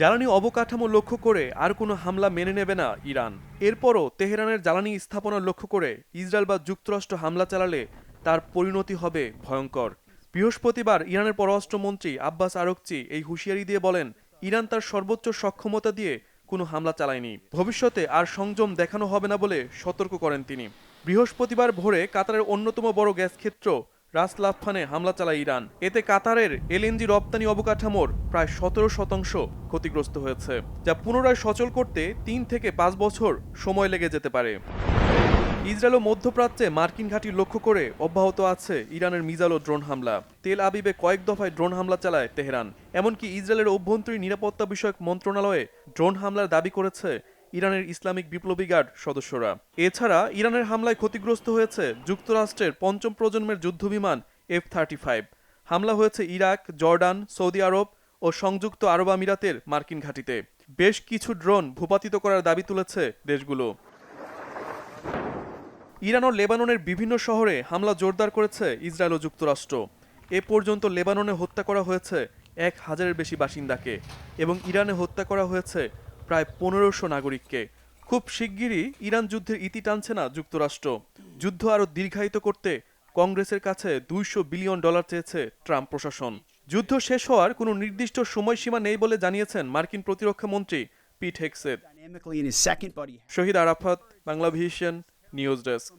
জ্বালানি অবকাঠামো লক্ষ্য করে আর কোনো হামলা মেনে নেবে না ইরান। এরপরও তেহরানের জ্বালানি স্থাপনা লক্ষ্য করে ইসরায়েল বা যুক্তরাষ্ট্র হামলা চালালে তার পরিণতি হবে ভয়ঙ্কর। বৃহস্পতিবার ইরানের পররাষ্ট্রমন্ত্রী আব্বাস আরকচি এই হুঁশিয়ারি দিয়ে বলেন, ইরান তার সর্বোচ্চ সক্ষমতা দিয়ে কোনো হামলা চালায়নি, ভবিষ্যতে আর সংযম দেখানো হবে না বলে সতর্ক করেন তিনি। বৃহস্পতিবার ভোরে কাতারের অন্যতম বড় গ্যাস ক্ষেত্র রাস লাফানে হামলা চালায় ইরান। এতে কাতারের এলএনজি রপ্তানি অবকাঠামোর প্রায় 17% ক্ষতিগ্রস্ত হয়েছে, যা পুনরায় সচল করতে 3 থেকে 5 বছর সময় লেগে যেতে পারে। ইসরায়েল ও মধ্যপ্রাচ্যে মার্কিন ঘাঁটি লক্ষ্য করে অব্যাহত আছে ইরানের মিসাইল ও ড্রোন হামলা। তেল আবিবে কয়েক দফায় ড্রোন হামলা চালায় তেহরান। এমনকি ইসরায়েলের অভ্যন্তরীণ নিরাপত্তা বিষয়ক মন্ত্রণালয়ে ড্রোন হামলার দাবি করেছে ইরানের ইসলামিক বিপ্লবী গার্ড সদস্যরা। এছাড়া ইরানের হামলায় ক্ষতিগ্রস্ত হয়েছে যুক্তরাষ্ট্রের পঞ্চম প্রজন্মের যুদ্ধবিমান F-35। হামলা হয়েছে ইরাক, জর্ডান, সৌদি আরব ও সংযুক্ত আরব আমিরাতের মার্কিন ঘাঁটিতে। বেশ কিছু ড্রোন ভূপাতিত করার দাবি তুলেছে দেশগুলো। ইরান ও লেবাননের বিভিন্ন শহরে হামলা জোরদার করেছে ইসরায়েল ও যুক্তরাষ্ট্র। এ পর্যন্ত লেবাননে হত্যা করা হয়েছে 1000-এর বেশি বাসিন্দাকে এবং ইরানে হত্যা করা হয়েছে প্রায় 1500 নাগরিককে। খুব শিগগিরই ইরান যুদ্ধের ইতি টানছে না যুক্তরাষ্ট্র। যুদ্ধ আরও দীর্ঘায়িত করতে কংগ্রেসের কাছে $200 বিলিয়ন চেয়েছে ট্রাম্প প্রশাসন। যুদ্ধ শেষ হওয়ার কোনো নির্দিষ্ট সময়সীমা নেই বলে জানিয়েছেন মার্কিন প্রতিরক্ষা মন্ত্রী পিট হেগসেথ। শহীদ আরাফাত, বাংলাভিশন নিউজ ডেস্ক।